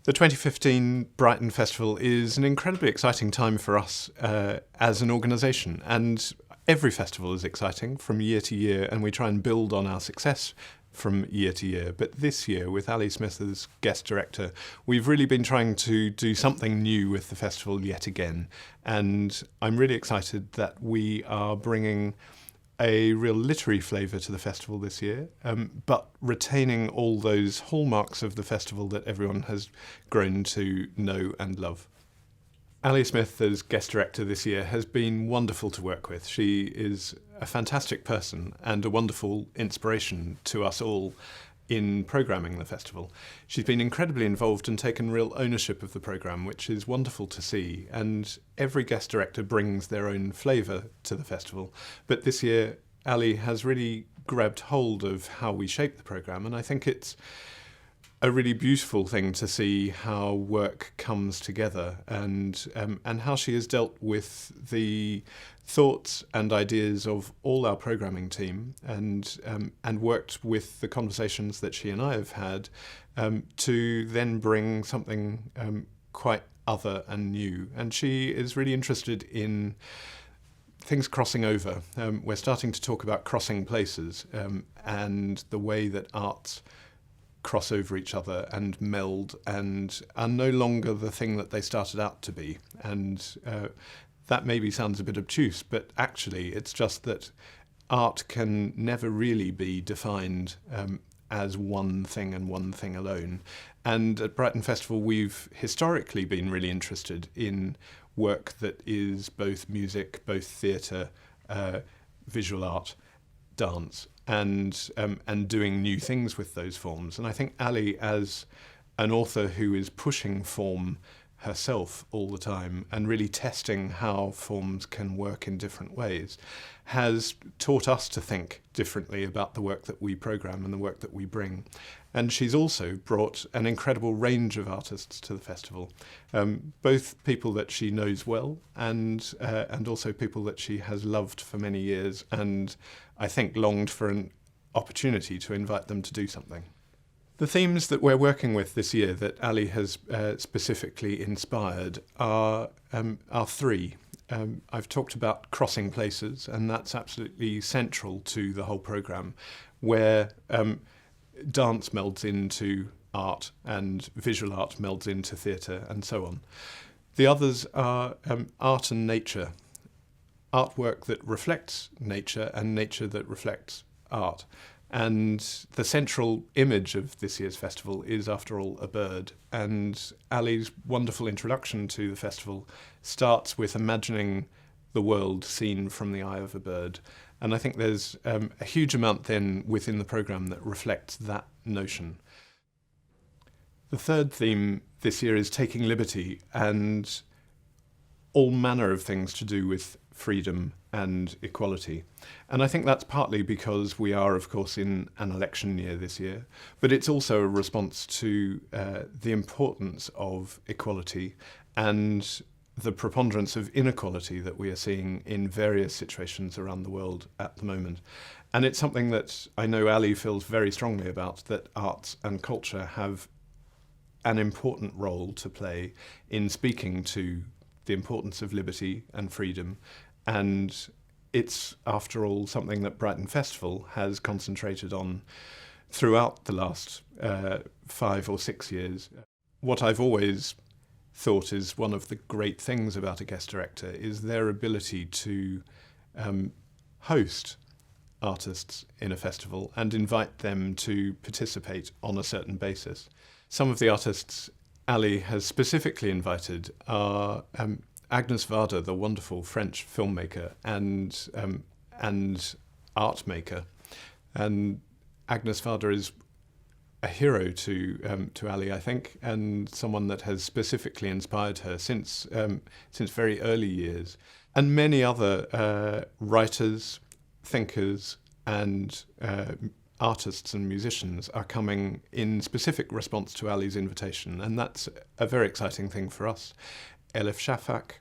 The 2015 Brighton Festival is an incredibly exciting time for us as an organisation, and every festival is exciting from year to year, and we try and build on our success from year to year. But this year, with Ali Smith as guest director, we've really been trying to do something new with the festival yet again, and I'm really excited that we are bringing a real literary flavour to the festival this year, but retaining all those hallmarks of the festival that everyone has grown to know and love. Ali Smith as guest director this year has been wonderful to work with. She is a fantastic person and a wonderful inspiration to us all in programming the festival. She's been incredibly involved and taken real ownership of the programme, which is wonderful to see, and every guest director brings their own flavour to the festival. But this year, Ali has really grabbed hold of how we shape the programme, and I think it's a really beautiful thing to see how work comes together and how she has dealt with the thoughts and ideas of all our programming team and worked with the conversations that she and I have had to then bring something quite other and new. And she is really interested in things crossing over. We're starting to talk about crossing places and the way that arts cross over each other and meld and are no longer the thing that they started out to be. And that maybe sounds a bit obtuse, but actually it's just that art can never really be defined as one thing and one thing alone. And at Brighton Festival, we've historically been really interested in work that is both music, both theatre, visual art, dance, and doing new things with those forms. And I think Ali, as an author who is pushing form herself all the time and really testing how forms can work in different ways, has taught us to think differently about the work that we programme and the work that we bring. And she's also brought an incredible range of artists to the festival, both people that she knows well and also people that she has loved for many years and I think longed for an opportunity to invite them to do something. The themes that we're working with this year that Ali has specifically inspired are three. I've talked about crossing places, and that's absolutely central to the whole programme, where dance melds into art and visual art melds into theatre and so on. The others are art and nature, artwork that reflects nature and nature that reflects art. And the central image of this year's festival is, after all, a bird. And Ali's wonderful introduction to the festival starts with imagining the world seen from the eye of a bird. And I think there's a huge amount then within the programme that reflects that notion. The third theme this year is taking liberty and all manner of things to do with freedom and equality. And I think that's partly because we are, of course, in an election year this year, but it's also a response to the importance of equality and the preponderance of inequality that we are seeing in various situations around the world at the moment. And it's something that I know Ali feels very strongly about, that arts and culture have an important role to play in speaking to the importance of liberty and freedom. And it's, after all, something that Brighton Festival has concentrated on throughout the last 5 or 6 years. What I've always thought is one of the great things about a guest director is their ability to host artists in a festival and invite them to participate on a certain basis. Some of the artists Ali has specifically invited are Agnes Varda, the wonderful French filmmaker and art maker. And Agnes Varda is a hero to Ali, I think, and someone that has specifically inspired her since very early years. And many other writers, thinkers, and artists and musicians are coming in specific response to Ali's invitation, and that's a very exciting thing for us. Elif Shafak,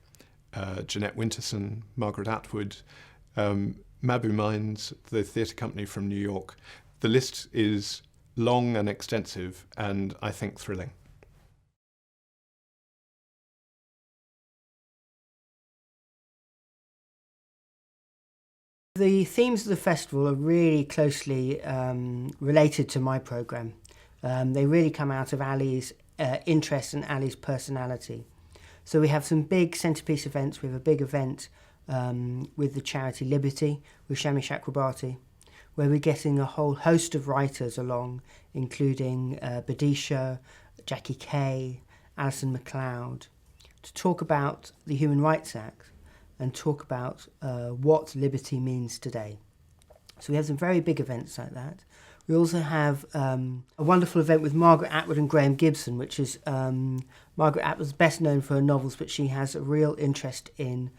Jeanette Winterson, Margaret Atwood, Mabu Mines, the theatre company from New York. The list is long and extensive, and I think thrilling. The themes of the festival are really closely related to my programme. They really come out of Ali's interest and Ali's personality. So we have some big centrepiece events. We have a big event with the charity Liberty, with Shami Chakrabarti, where we're getting a whole host of writers along, including Badisha, Jackie Kay, Alison MacLeod, to talk about the Human Rights Act and talk about what liberty means today. So we have some very big events like that. We also have a wonderful event with Margaret Atwood and Graham Gibson, which is Margaret Atwood's best known for her novels, but she has a real interest in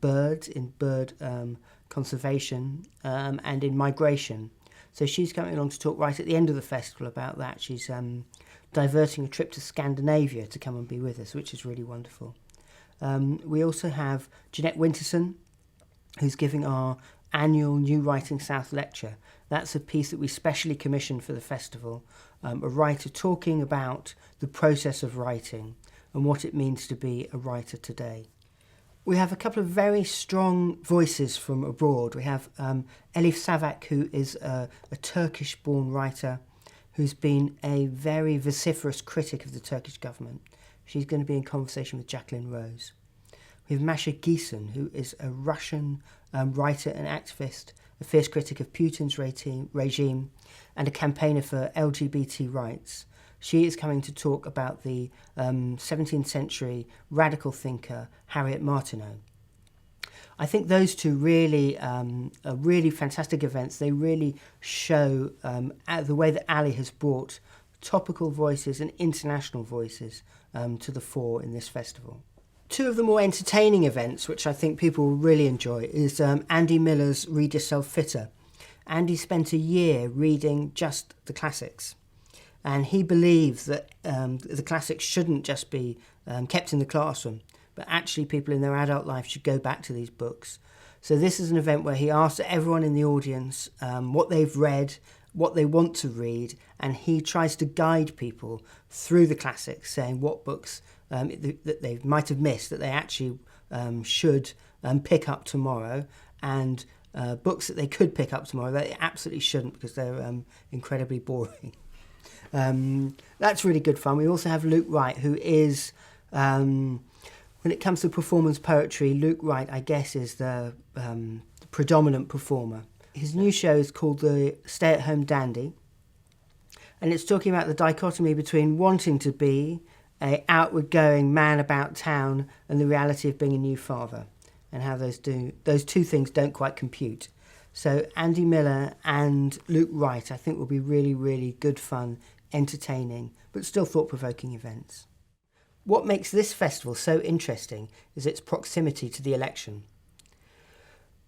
birds, in bird conservation and in migration. So she's coming along to talk right at the end of the festival about that. She's diverting a trip to Scandinavia to come and be with us, which is really wonderful. We also have Jeanette Winterson, who's giving our annual New Writing South lecture. That's a piece that we specially commissioned for the festival, a writer talking about the process of writing and what it means to be a writer today. We have a couple of very strong voices from abroad. We have Elif Savak, who is a Turkish-born writer who's been a very vociferous critic of the Turkish government. She's going to be in conversation with Jacqueline Rose. We have Masha Geeson, who is a Russian writer and activist, a fierce critic of Putin's regime and a campaigner for LGBT rights. She is coming to talk about the 17th century radical thinker Harriet Martineau. I think those two really are really fantastic events. They really show the way that Ali has brought topical voices and international voices to the fore in this festival. Two of the more entertaining events, which I think people will really enjoy, is Andy Miller's Read Yourself Fitter. Andy spent a year reading just the classics, and he believes that the classics shouldn't just be kept in the classroom, but actually people in their adult life should go back to these books. So this is an event where he asks everyone in the audience what they've read, what they want to read, and he tries to guide people through the classics, saying what books that they might have missed that they actually should pick up tomorrow, and books that they could pick up tomorrow that they absolutely shouldn't because they're incredibly boring. That's really good fun. We also have Luke Wright, who is, when it comes to performance poetry, Luke Wright, I guess, is the predominant performer. His new show is called The Stay-at-Home Dandy, and it's talking about the dichotomy between wanting to be an outward-going man about town and the reality of being a new father, and how those two things don't quite compute. So Andy Miller and Luke Wright, I think, will be really, really good fun, entertaining, but still thought-provoking events. What makes this festival so interesting is its proximity to the election.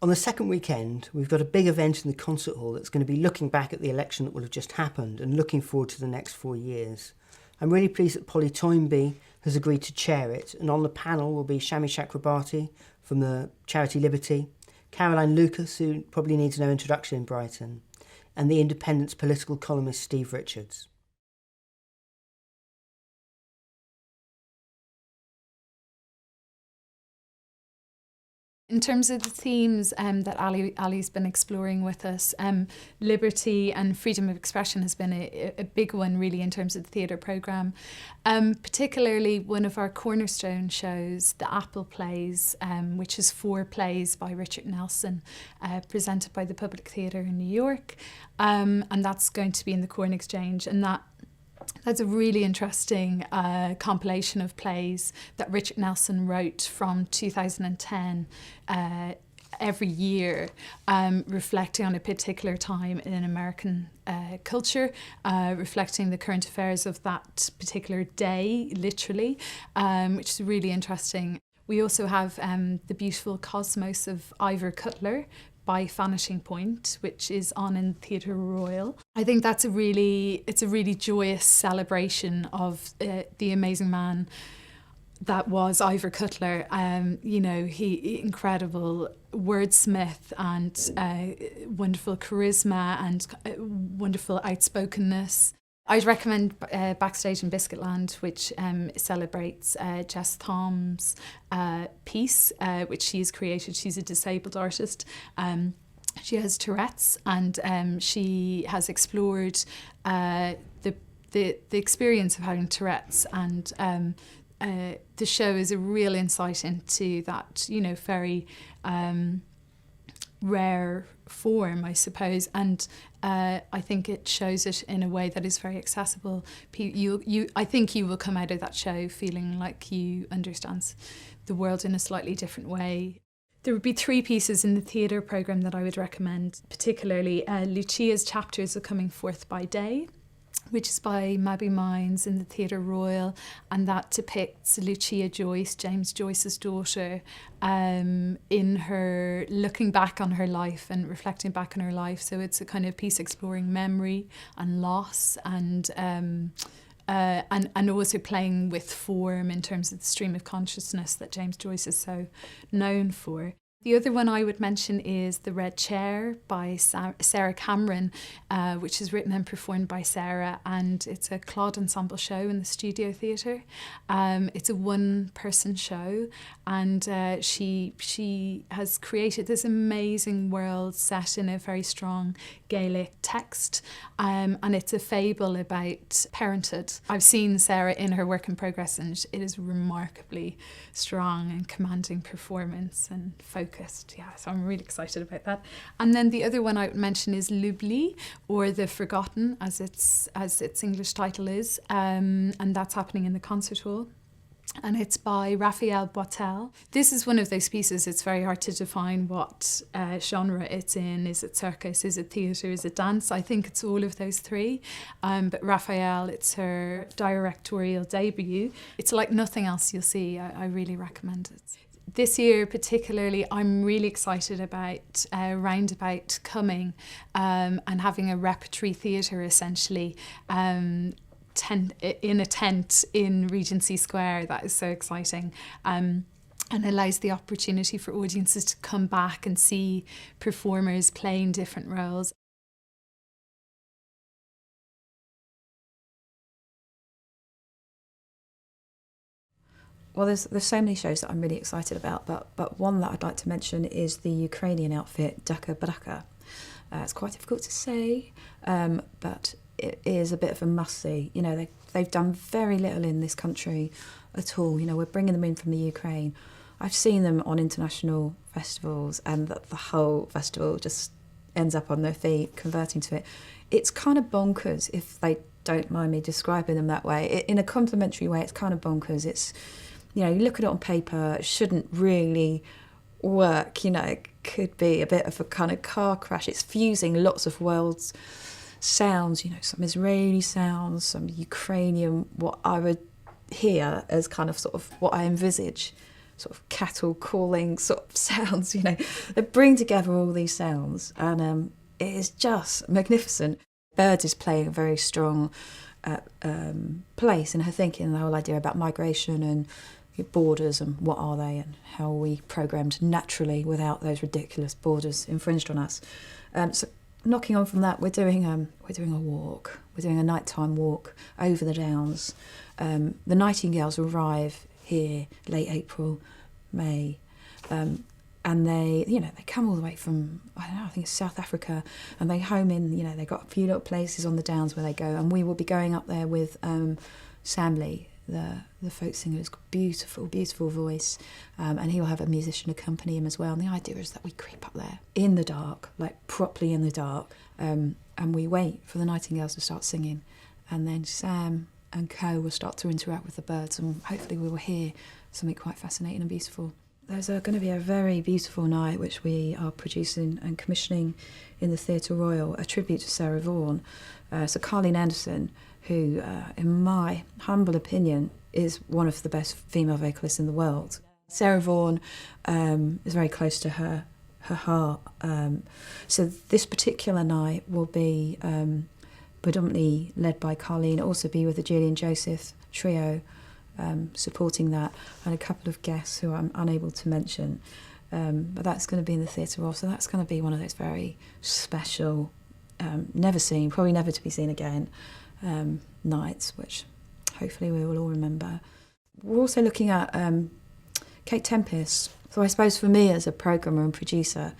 On the second weekend, we've got a big event in the concert hall that's going to be looking back at the election that will have just happened and looking forward to the next 4 years. I'm really pleased that Polly Toynbee has agreed to chair it, and on the panel will be Shami Chakrabarti from the charity Liberty, Caroline Lucas, who probably needs no introduction in Brighton, and the Independent's political columnist Steve Richards. In terms of the themes that Ali's been exploring with us, liberty and freedom of expression has been a big one really in terms of the theatre programme. Particularly one of our cornerstone shows, The Apple Plays, which is 4 plays by Richard Nelson, presented by the Public Theatre in New York. And that's going to be in the Corn Exchange, and that's a really interesting compilation of plays that Richard Nelson wrote from 2010 every year, reflecting on a particular time in American culture, reflecting the current affairs of that particular day, literally, which is really interesting. We also have the beautiful Cosmos of Ivor Cutler by Vanishing Point, which is on in Theatre Royal. I think it's a really joyous celebration of the amazing man that was Ivor Cutler. He incredible wordsmith and wonderful charisma and wonderful outspokenness. I'd recommend Backstage in Biscuitland, which celebrates Jess Thom's piece, which she's created. She's a disabled artist. She has Tourette's, and she has explored the experience of having Tourette's, and the show is a real insight into that, very rare form, I suppose, and I think it shows it in a way that is very accessible. I think you will come out of that show feeling like you understand the world in a slightly different way. There would be 3 pieces in the theatre programme that I would recommend, particularly Lucia's Chapters Are Coming Forth by Day, which is by Mabby Mines in the Theatre Royal, and that depicts Lucia Joyce, James Joyce's daughter, in her looking back on her life and reflecting back on her life. So it's a kind of piece exploring memory and loss, and also playing with form in terms of the stream of consciousness that James Joyce is so known for. The other one I would mention is The Red Chair by Sarah Cameron, which is written and performed by Sarah, and it's a Claude ensemble show in the Studio Theatre. It's a one-person show, and she has created this amazing world set in a very strong Gaelic text, and it's a fable about parenthood. I've seen Sarah in her work in progress, and it is remarkably strong and commanding performance and focused. Yeah, so I'm really excited about that. And then the other one I would mention is L'Oubli, or The Forgotten, as its English title is, and that's happening in the concert hall. And it's by Raphael Boitel. This is one of those pieces, it's very hard to define what genre it's in. Is it circus? Is it theatre? Is it dance? I think it's all of those 3. But Raphael, it's her directorial debut. It's like nothing else you'll see. I really recommend it. This year particularly, I'm really excited about Roundabout coming and having a repertory theatre essentially in a tent in Regency Square. That is so exciting. And allows the opportunity for audiences to come back and see performers playing different roles. Well, there's so many shows that I'm really excited about, but one that I'd like to mention is the Ukrainian outfit Daka Braka. It's quite difficult to say, but it is a bit of a must-see. They've done very little in this country at all. We're bringing them in from the Ukraine. I've seen them on international festivals, and the whole festival just ends up on their feet, converting to it. It's kind of bonkers, if they don't mind me describing them that way. In a complimentary way, it's kind of bonkers. It's, you look at it on paper, it shouldn't really work. It could be a bit of a kind of car crash. It's fusing lots of world's sounds, some Israeli sounds, some Ukrainian, what I would hear as kind of sort of what I envisage, sort of cattle calling sort of sounds, They bring together all these sounds, and it is just magnificent. Bird is playing a very strong place in her thinking, the whole idea about migration and borders and what are they, and how are we programmed naturally without those ridiculous borders infringed on us. So knocking on from that, we're doing a walk. We're doing a nighttime walk over the downs. The Nightingales arrive here late April, May, and they come all the way from, I think it's South Africa, and they home in, they've got a few little places on the downs where they go, and we will be going up there with Sam Lee, the folk singer, who's got beautiful, beautiful voice, and he'll have a musician accompany him as well. And the idea is that we creep up there in the dark, like properly in the dark, and we wait for the Nightingales to start singing, and then Sam and Co will start to interact with the birds, and hopefully we will hear something quite fascinating and beautiful. There's going to be a very beautiful night which we are producing and commissioning in the Theatre Royal, a tribute to Sarah Vaughan. So Carleen Anderson, who, in my humble opinion, is one of the best female vocalists in the world. Sarah Vaughan is very close to her heart. So this particular night will be predominantly led by Carleen, also be with the Gillian Joseph trio, supporting that, and a couple of guests who I'm unable to mention. But that's going to be in the Theatre Royal, so that's going to be one of those very special, never seen, probably never to be seen again, nights, which hopefully we will all remember. We're also looking at Kate Tempest. So I suppose for me as a programmer and producer,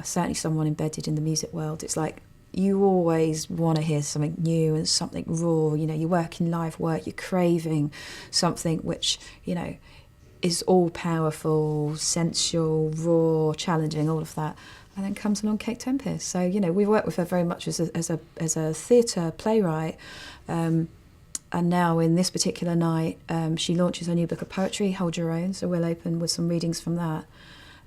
certainly someone embedded in the music world. It's like you always want to hear something new and something raw. You know, you work in live work, you're craving something which, you know, is all powerful, sensual, raw, challenging, all of that. And then comes along Kate Tempest. So, you know, we worked with her very much as a theatre playwright. And now in this particular night, she launches her new book of poetry, Hold Your Own. So we'll open with some readings from that.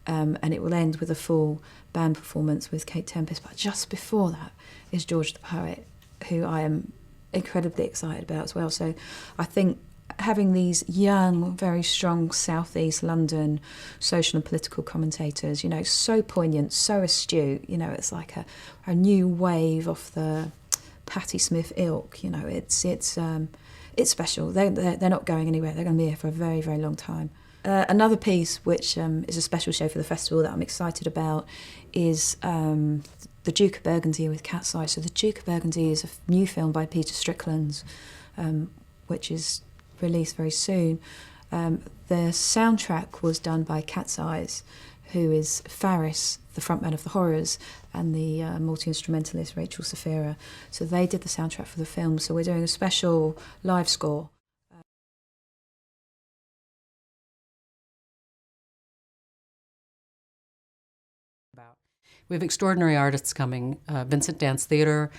And it will end with a full band performance with Kate Tempest. But just before that is George the Poet, who I am incredibly excited about as well. So I think having these young, very strong South East London social and political commentators, you know, so poignant, so astute, you know, it's like a new wave off the Patti Smith ilk, you know, it's special. They're not going anywhere. They're going to be here for a very, very long time. Another piece which is a special show for the festival that I'm excited about is The Duke of Burgundy with Cat's Eye. So The Duke of Burgundy is a new film by Peter Strickland, which is released very soon. The soundtrack was done by Cat's Eyes, who is Faris, the frontman of the Horrors, and the multi-instrumentalist Rachel Safira. So they did the soundtrack for the film. So we're doing a special live score. We have extraordinary artists coming. Vincent Dance Theatre,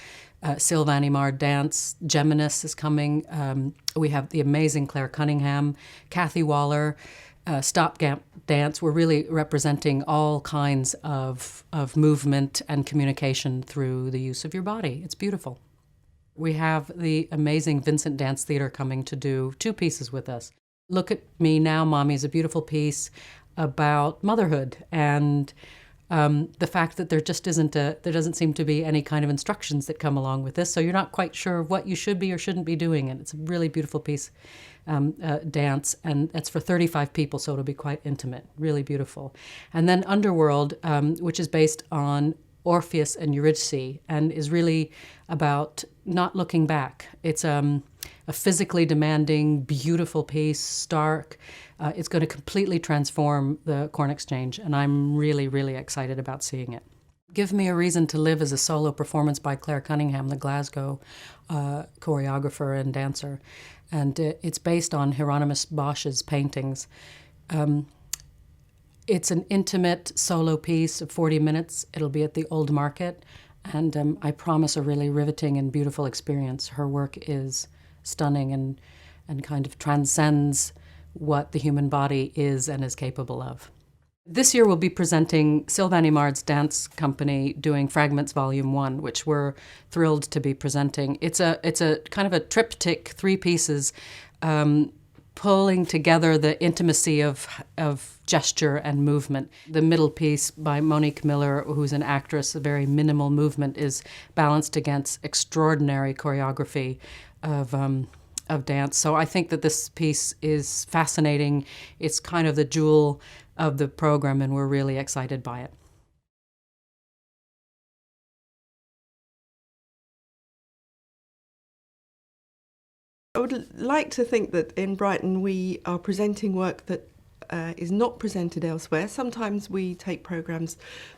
Sylvan Imard Dance, Geminis is coming. We have the amazing Claire Cunningham, Kathy Waller, Stopgap Dance. We're really representing all kinds of movement and communication through the use of your body. It's beautiful. We have the amazing Vincent Dance Theatre coming to do 2 pieces with us. Look at Me Now, Mommy is a beautiful piece about motherhood and the fact that there doesn't seem to be any kind of instructions that come along with this, so you're not quite sure what you should be or shouldn't be doing, and it's a really beautiful piece, dance, and it's for 35 people, so it'll be quite intimate, really beautiful. And then Underworld, which is based on Orpheus and Eurydice, and is really about not looking back. It's a physically demanding, beautiful piece, stark. It's going to completely transform the Corn Exchange, and I'm really, really excited about seeing it. Give Me a Reason to Live is a solo performance by Claire Cunningham, the Glasgow choreographer and dancer, and it's based on Hieronymus Bosch's paintings. It's an intimate solo piece of 40 minutes. It'll be at the Old Market, and I promise a really riveting and beautiful experience. Her work is stunning and kind of transcends what the human body is and is capable of. This year we'll be presenting Sylvan Imard's dance company doing Fragments Volume 1, which we're thrilled to be presenting. It's a kind of a triptych, 3 pieces, pulling together the intimacy of gesture and movement. The middle piece by Monique Miller, who's an actress, a very minimal movement, is balanced against extraordinary choreography of dance. So I think that this piece is fascinating. It's kind of the jewel of the program, and we're really excited by it. I would like to think that in Brighton we are presenting work that is not presented elsewhere. Sometimes we take programmes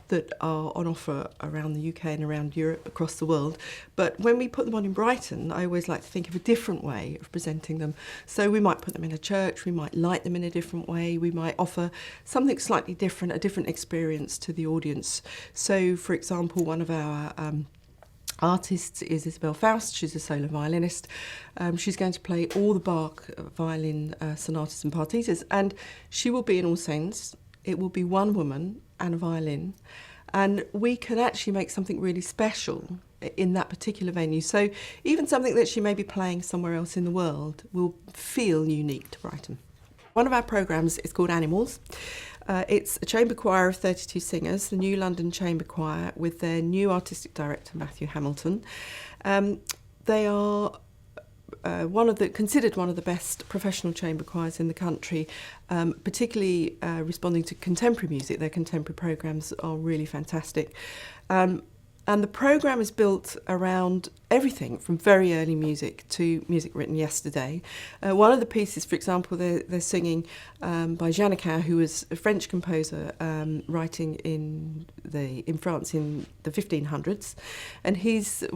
that are on offer around the UK and around Europe, across the world, but when we put them on in Brighton, I always like to think of a different way of presenting them. So we might put them in a church, we might light them in a different way, we might offer something slightly different, a different experience to the audience. So, for example, one of our artists is Isabel Faust. She's a solo violinist. She's going to play all the Bach violin sonatas and partitas, and she will be in All Saints. It will be one woman and a violin, and we can actually make something really special in that particular venue. So even something that she may be playing somewhere else in the world will feel unique to Brighton. One of our programmes is called Animals. It's a chamber choir of 32 singers, the New London Chamber Choir, with their new artistic director, Matthew Hamilton. They are considered one of the best professional chamber choirs in the country, particularly responding to contemporary music. Their contemporary programmes are really fantastic. And And the programme is built around everything from very early music to music written yesterday. One of the pieces, for example, they're singing by Janacin, who was a French composer writing in France in the 1500s. And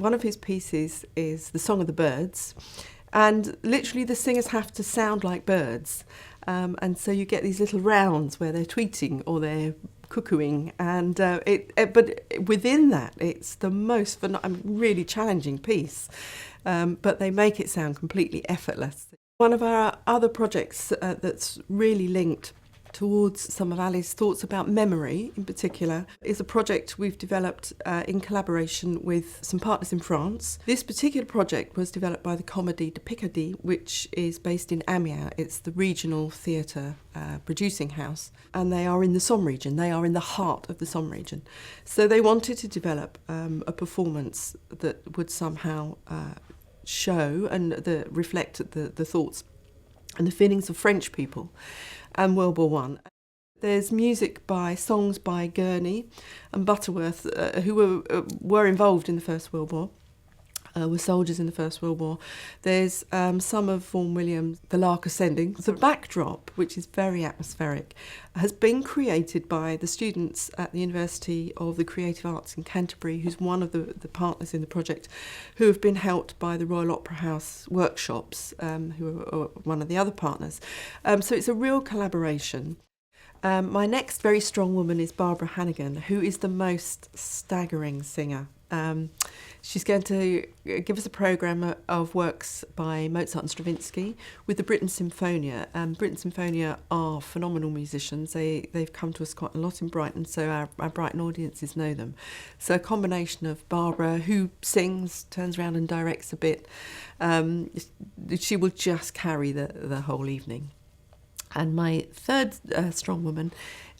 one of his pieces is The Song of the Birds. And literally the singers have to sound like birds. And so you get these little rounds where they're tweeting or they're cuckooing, and but within that, it's the most really challenging piece. But they make it sound completely effortless. One of our other projects that's really linked towards some of Ali's thoughts about memory in particular is a project we've developed in collaboration with some partners in France. This particular project was developed by the Comédie de Picardie, which is based in Amiens. It's the regional theatre producing house, and they are in the Somme region. They are in the heart of the Somme region. So they wanted to develop a performance that would somehow show and reflect the thoughts and the feelings of French people and World War One. There's music by songs by Gurney and Butterworth, who were involved in the First World War, were soldiers in the First World War. There's some of Vaughan Williams' The Lark Ascending. The backdrop, which is very atmospheric, has been created by the students at the University of the Creative Arts in Canterbury, who's one of the partners in the project, who have been helped by the Royal Opera House workshops, who are one of the other partners. So it's a real collaboration. My next very strong woman is Barbara Hannigan, who is the most staggering singer. She's going to give us a programme of works by Mozart and Stravinsky with the Brighton Symphonia. Brighton Symphonia are phenomenal musicians. They've come to us quite a lot in Brighton, so our Brighton audiences know them. So a combination of Barbara, who sings, turns around and directs a bit. She will just carry the whole evening. And my third strong woman,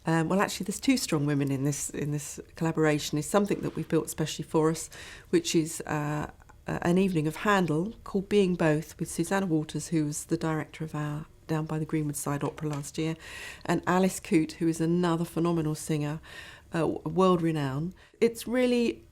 well, actually, there's two strong women in this collaboration. Is something that we've built especially for us, which is an evening of Handel called Being Both, with Susanna Waters, who was the director of our Down by the Greenwood Side opera last year, and Alice Coote, who is another phenomenal singer, world renowned. It's really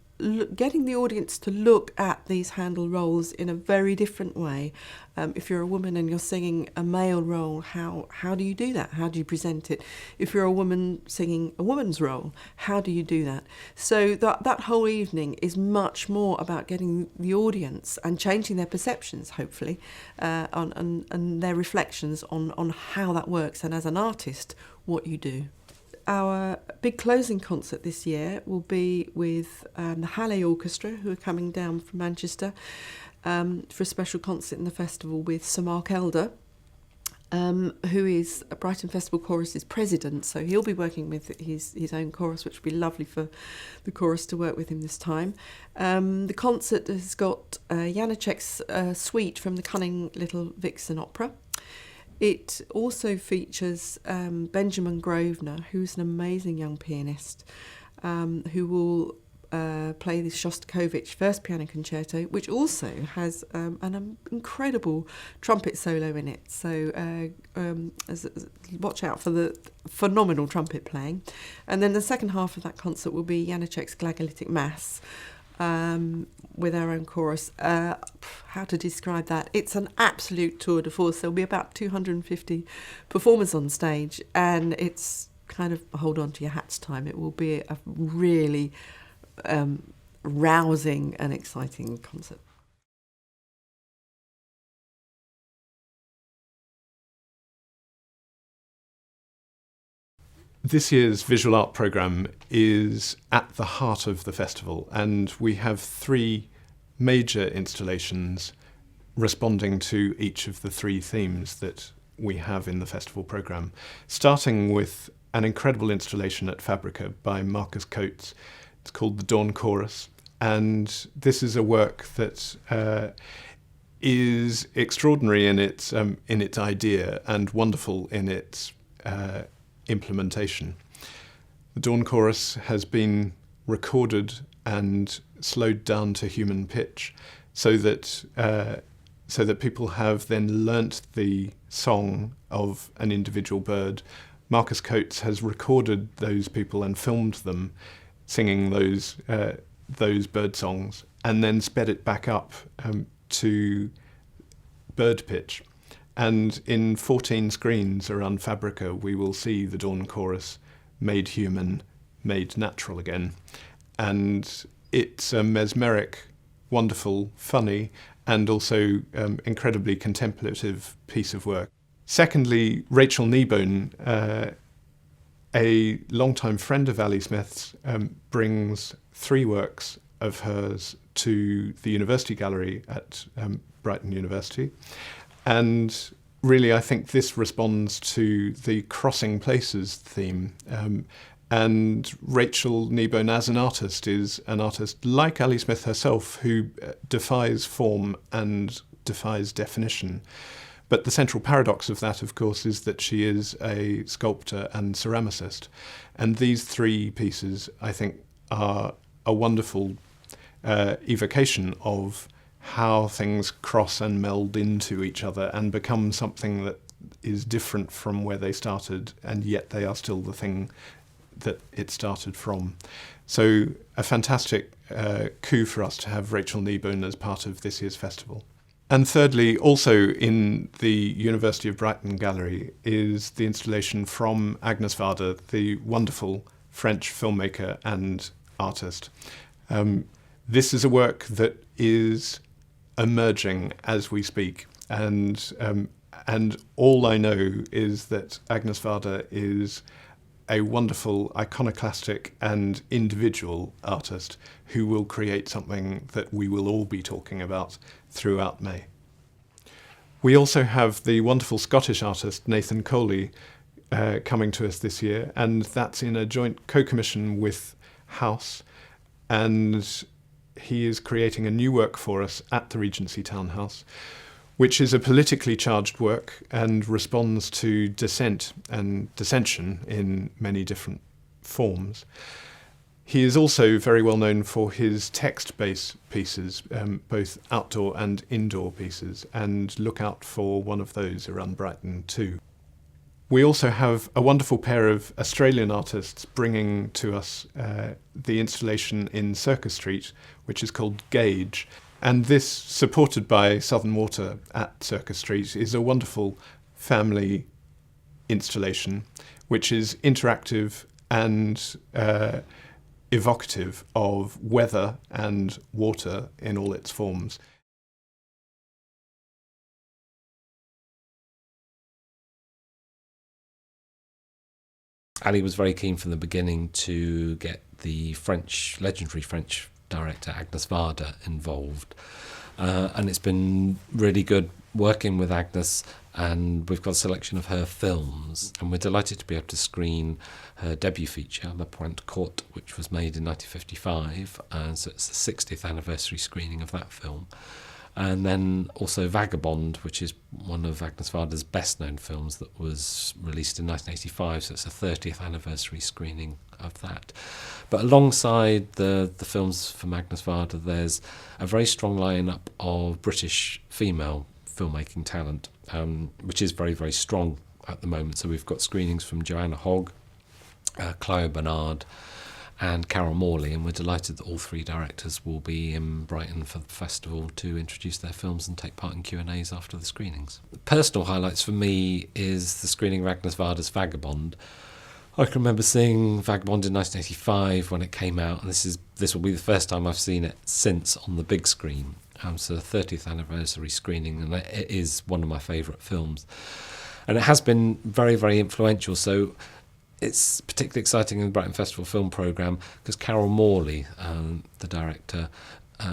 getting the audience to look at these Handel roles in a very different way. If you're a woman and you're singing a male role, how do you do that? How do you present it? If you're a woman singing a woman's role, how do you do that? So that whole evening is much more about getting the audience and changing their perceptions, hopefully, and their reflections on how that works, and as an artist, what you do. Our big closing concert this year will be with the Halle Orchestra, who are coming down from Manchester for a special concert in the festival with Sir Mark Elder, who is a Brighton Festival Chorus's president. So he'll be working with his own chorus, which will be lovely for the chorus to work with him this time. The concert has got Janacek's suite from the Cunning Little Vixen opera. It also features Benjamin Grosvenor, who's an amazing young pianist, who will play the Shostakovich First Piano Concerto, which also has an incredible trumpet solo in it. So watch out for the phenomenal trumpet playing. And then the second half of that concert will be Janacek's Glagolitic Mass, with our own chorus. How to describe that? It's an absolute tour de force. There'll be about 250 performers on stage, and it's kind of hold on to your hats time. It will be a really rousing and exciting concert. This year's visual art programme is at the heart of the festival, and we have three major installations responding to each of the three themes that we have in the festival programme, starting with an incredible installation at Fabrica by Marcus Coates. It's called The Dawn Chorus, and this is a work that is extraordinary in its idea and wonderful in its implementation. The Dawn Chorus has been recorded and slowed down to human pitch so that people have then learnt the song of an individual bird. Marcus Coates has recorded those people and filmed them singing those those bird songs and then sped it back up to bird pitch. And in 14 screens around Fabrica, we will see the Dawn Chorus made human, made natural again. And it's a mesmeric, wonderful, funny, and also incredibly contemplative piece of work. Secondly, Rachel Kneebone, a long-time friend of Ali Smith's, brings 3 works of hers to the University Gallery at Brighton University. And really, I think this responds to the crossing places theme. And Rachel Kneebone, as an artist, is an artist like Ali Smith herself, who defies form and defies definition. But the central paradox of that, of course, is that she is a sculptor and ceramicist. And these 3 pieces, I think, are a wonderful evocation of how things cross and meld into each other and become something that is different from where they started, and yet they are still the thing that it started from. So a fantastic coup for us to have Rachel Kneebone as part of this year's festival. And thirdly, also in the University of Brighton Gallery, is the installation from Agnes Varda, the wonderful French filmmaker and artist. This is a work that is emerging as we speak, and all I know is that Agnes Varda is a wonderful iconoclastic and individual artist who will create something that we will all be talking about throughout May. We also have the wonderful Scottish artist Nathan Coley coming to us this year, and that's in a joint co-commission with House, and he is creating a new work for us at the Regency Townhouse, which is a politically charged work and responds to dissent and dissension in many different forms. He is also very well known for his text-based pieces, both outdoor and indoor pieces, and look out for one of those around Brighton too. We also have a wonderful pair of Australian artists bringing to us the installation in Circus Street, which is called Gauge. And this, supported by Southern Water at Circus Street, is a wonderful family installation, which is interactive and evocative of weather and water in all its forms. Ali was very keen from the beginning to get the legendary French director Agnes Varda involved, and it's been really good working with Agnes, and we've got a selection of her films, and we're delighted to be able to screen her debut feature, La Pointe Courte, which was made in 1955, so it's the 60th anniversary screening of that film. And then also Vagabond, which is one of Agnes Varda's best-known films that was released in 1985, so it's a 30th anniversary screening of that. But alongside the films from Agnes Varda, there's a very strong lineup of British female filmmaking talent, which is very, very strong at the moment. So we've got screenings from Joanna Hogg, Clio Bernard, and Carol Morley, and we're delighted that all 3 directors will be in Brighton for the festival to introduce their films and take part in Q&As after the screenings. The personal highlights for me is the screening of Agnes Varda's Vagabond. I can remember seeing Vagabond in 1985 when it came out, and this will be the first time I've seen it since on the big screen. So the 30th anniversary screening, and it is one of my favourite films. And it has been very, very influential, so it's particularly exciting in the Brighton Festival film programme because Carol Morley, the director,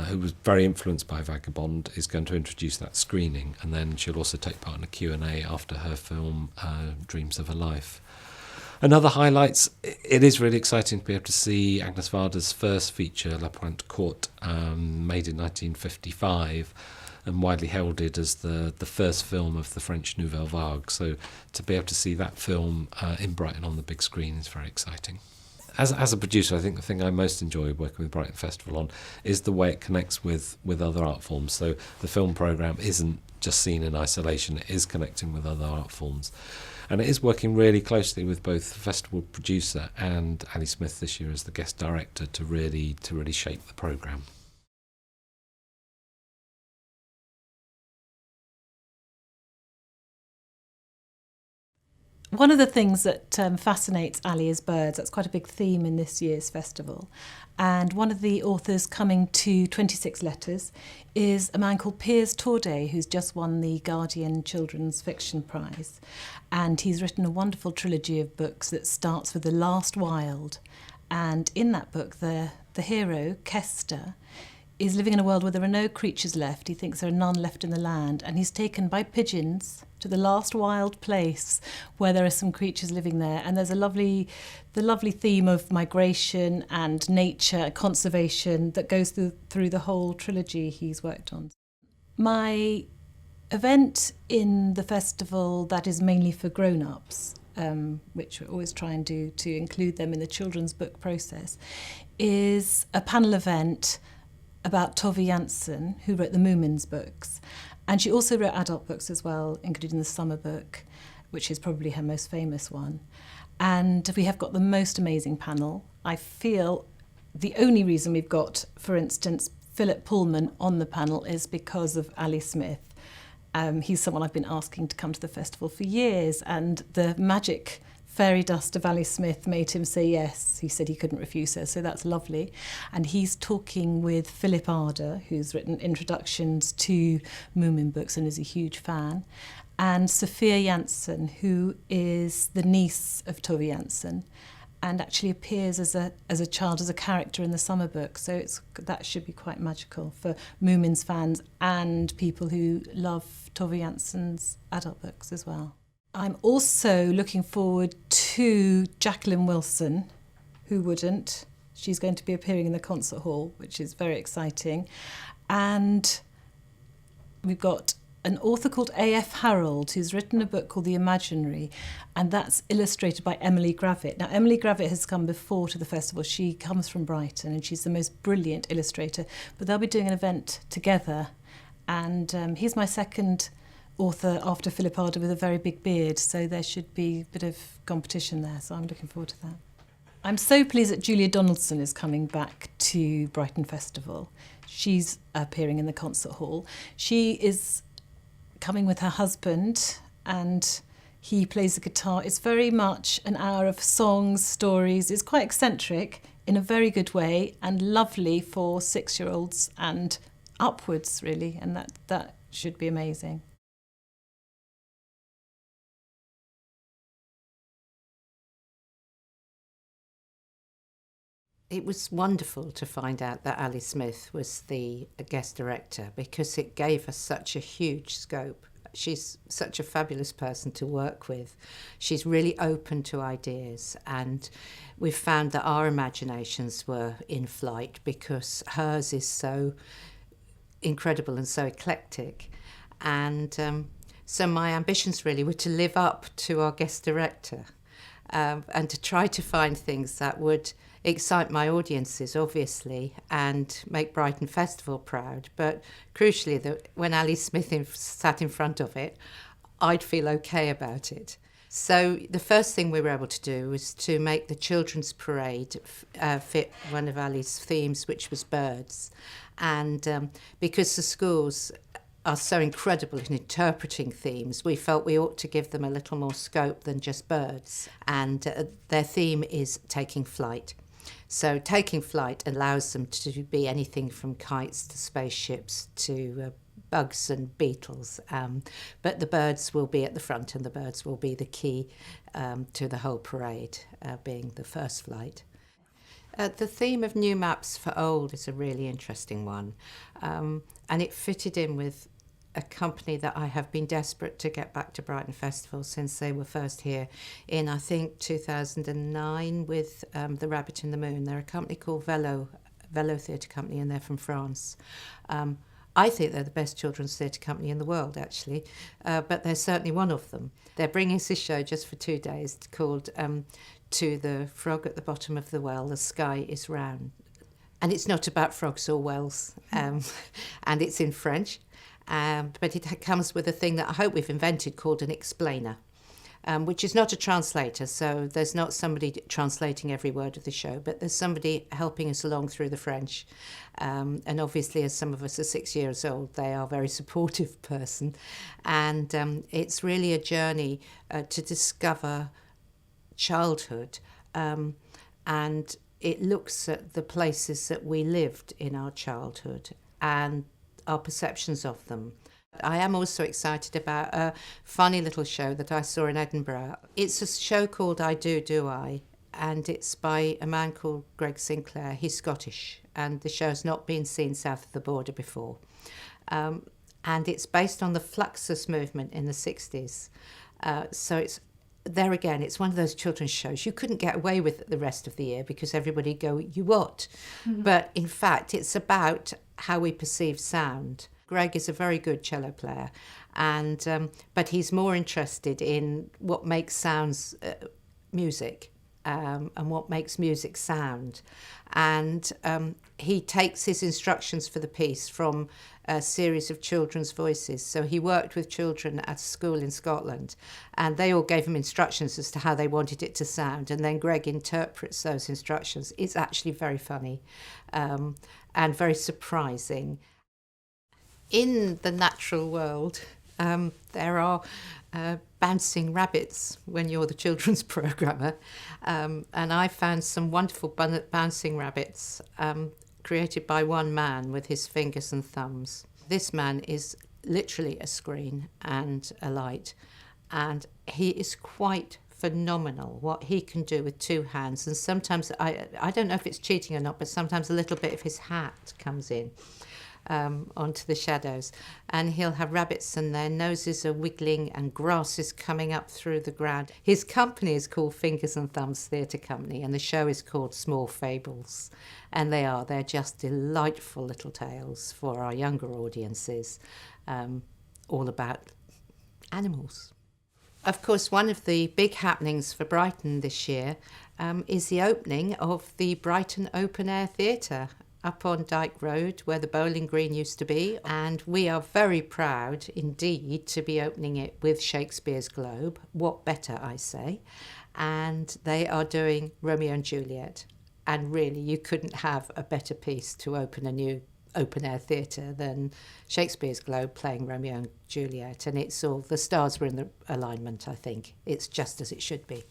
who was very influenced by Vagabond, is going to introduce that screening, and then she'll also take part in a Q&A after her film Dreams of a Life. Another highlights, it is really exciting to be able to see Agnes Varda's first feature, La Pointe Courte, made in 1955, and widely heralded as the first film of the French Nouvelle Vague. So to be able to see that film in Brighton on the big screen is very exciting. as a producer, I think the thing I most enjoy working with Brighton Festival on is the way it connects with other art forms. So the film programme isn't just seen in isolation, it is connecting with other art forms. And it is working really closely with both the festival producer and Ali Smith this year as the guest director to really shape the programme. One of the things that fascinates Ali is birds. That's quite a big theme in this year's festival. And one of the authors coming to 26 Letters is a man called Piers Torday, who's just won the Guardian Children's Fiction Prize. And he's written a wonderful trilogy of books that starts with The Last Wild. And in that book, the hero, Kester, is living in a world where there are no creatures left. He thinks there are none left in the land. And he's taken by pigeons to the last wild place where there are some creatures living there. And there's the lovely theme of migration and nature, conservation that goes through the whole trilogy he's worked on. My event in the festival that is mainly for grown-ups, which we always try and do to include them in the children's book process, is a panel event about Tove Jansson, who wrote the Moomins books. And she also wrote adult books as well, including the Summer book, which is probably her most famous one. And we have got the most amazing panel. I feel the only reason we've got, for instance, Philip Pullman on the panel is because of Ali Smith. He's someone I've been asking to come to the festival for years, and the magic fairy dust of Ali Smith made him say yes. He said he couldn't refuse her, so that's lovely. And he's talking with Philip Arder, who's written introductions to Moomin books and is a huge fan, and Sophia Jansson, who is the niece of Tove Jansson and actually appears as a child, as a character in the Summer book. So that should be quite magical for Moomins fans and people who love Tove Jansson's adult books as well. I'm also looking forward to Jacqueline Wilson, who wouldn't. She's going to be appearing in the concert hall, which is very exciting. And we've got an author called A.F. Harold, who's written a book called The Imaginary, and that's illustrated by Emily Gravitt. Now, Emily Gravitt has come before to the festival. She comes from Brighton, and she's the most brilliant illustrator. But they'll be doing an event together, and he's my second author after Philip Arder with a very big beard, so there should be a bit of competition there, so I'm looking forward to that. I'm so pleased that Julia Donaldson is coming back to Brighton Festival. She's appearing in the concert hall. She is coming with her husband, and he plays the guitar. It's very much an hour of songs, stories. It's quite eccentric in a very good way, and lovely for 6-year-olds and upwards, really, and that should be amazing. It was wonderful to find out that Ali Smith was the guest director, because it gave us such a huge scope. She's such a fabulous person to work with. She's really open to ideas, and we've found that our imaginations were in flight because hers is so incredible and so eclectic. And so my ambitions really were to live up to our guest director, and to try to find things that would excite my audiences, obviously, and make Brighton Festival proud. But crucially, that when Ali Smith sat in front of it, I'd feel okay about it. So the first thing we were able to do was to make the children's parade fit one of Ali's themes, which was birds. And because the schools are so incredible in interpreting themes, we felt we ought to give them a little more scope than just birds. And their theme is taking flight. So taking flight allows them to be anything from kites to spaceships to bugs and beetles. But the birds will be at the front, and the birds will be the key to the whole parade, being the first flight. The theme of new maps for old is a really interesting one. And it fitted in with a company that I have been desperate to get back to Brighton Festival since they were first here in, I think, 2009 with The Rabbit in the Moon. They're a company called Velo Theatre Company, and they're from France. I think they're the best children's theatre company in the world, actually, but they're certainly one of them. They're bringing us this show just for 2 days called to the frog at the bottom of the well, the sky is round. And it's not about frogs or wells, and it's in French, but it comes with a thing that I hope we've invented called an explainer, which is not a translator, so there's not somebody translating every word of the show, but there's somebody helping us along through the French. And obviously, as some of us are 6 years old, they are a very supportive person. And it's really a journey to discover childhood, and it looks at the places that we lived in our childhood and our perceptions of them. I am also excited about a funny little show that I saw in Edinburgh. It's a show called I Do, Do I? And it's by a man called Greg Sinclair. He's Scottish, and the show's not been seen south of the border before. And it's based on the Fluxus movement in the 60s. So it's there again, it's one of those children's shows you couldn't get away with the rest of the year because everybody'd go, you what? Mm-hmm. But in fact, it's about how we perceive sound. Greg is a very good cello player, and but he's more interested in what makes sounds music, and what makes music sound. And he takes his instructions for the piece from a series of children's voices. So he worked with children at a school in Scotland, and they all gave him instructions as to how they wanted it to sound. And then Greg interprets those instructions. It's actually very funny and very surprising. In the natural world, there are bouncing rabbits when you're the children's programmer. And I found some wonderful bouncing rabbits created by one man with his fingers and thumbs. This man is literally a screen and a light, and he is quite phenomenal what he can do with two hands. And sometimes, I don't know if it's cheating or not, but sometimes a little bit of his hat comes in onto the shadows, and he'll have rabbits and their noses are wiggling and grass is coming up through the ground. His company is called Fingers and Thumbs Theatre Company, and the show is called Small Fables, and they're just delightful little tales for our younger audiences, all about animals. Of course, one of the big happenings for Brighton this year is the opening of the Brighton Open Air Theatre up on Dyke Road, where the bowling green used to be. And we are very proud indeed to be opening it with Shakespeare's Globe. What better, I say. And they are doing Romeo and Juliet. And really, you couldn't have a better piece to open a new open-air theatre than Shakespeare's Globe playing Romeo and Juliet. And it's all, the stars were in the alignment, I think. It's just as it should be.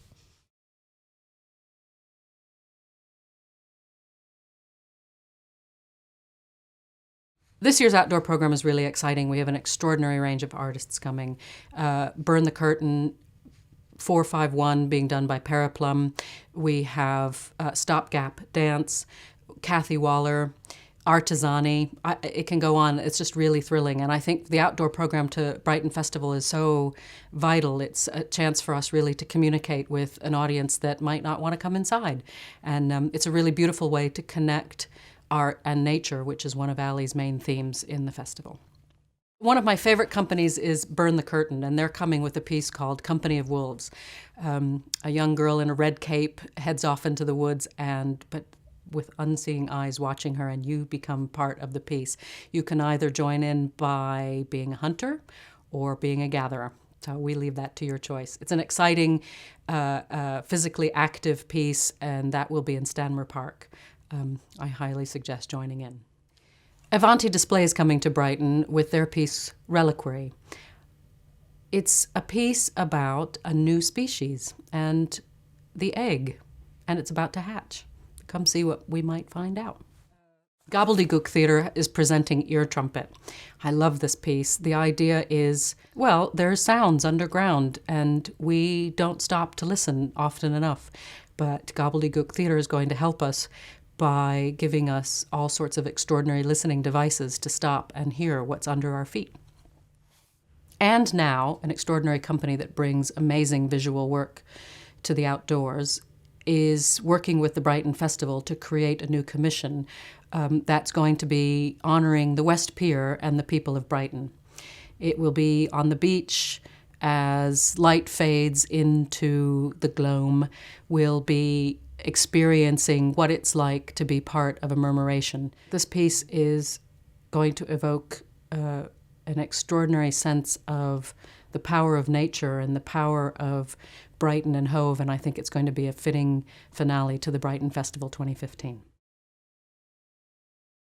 This year's outdoor program is really exciting. We have an extraordinary range of artists coming. Burn the Curtain, 451 being done by Paraplum. We have Stopgap Dance, Kathy Waller, Artisani. It can go on. It's just really thrilling. And I think the outdoor program to Brighton Festival is so vital. It's a chance for us really to communicate with an audience that might not want to come inside. And it's a really beautiful way to connect art and nature, which is one of Ali's main themes in the festival. One of my favorite companies is Burn the Curtain, and they're coming with a piece called Company of Wolves. A young girl in a red cape heads off into the woods, but with unseeing eyes watching her, and you become part of the piece. You can either join in by being a hunter or being a gatherer. So we leave that to your choice. It's an exciting, physically active piece, and that will be in Stanmer Park. I highly suggest joining in. Avanti Display is coming to Brighton with their piece Reliquary. It's a piece about a new species and the egg, and it's about to hatch. Come see what we might find out. Gobbledygook Theatre is presenting Ear Trumpet. I love this piece. The idea is, well, there's sounds underground, and we don't stop to listen often enough. But Gobbledygook Theatre is going to help us by giving us all sorts of extraordinary listening devices to stop and hear what's under our feet. And now, an extraordinary company that brings amazing visual work to the outdoors is working with the Brighton Festival to create a new commission that's going to be honoring the West Pier and the people of Brighton. It will be on the beach, as light fades into the gloam, we'll be experiencing what it's like to be part of a murmuration. This piece is going to evoke an extraordinary sense of the power of nature and the power of Brighton and Hove, and I think it's going to be a fitting finale to the Brighton Festival 2015.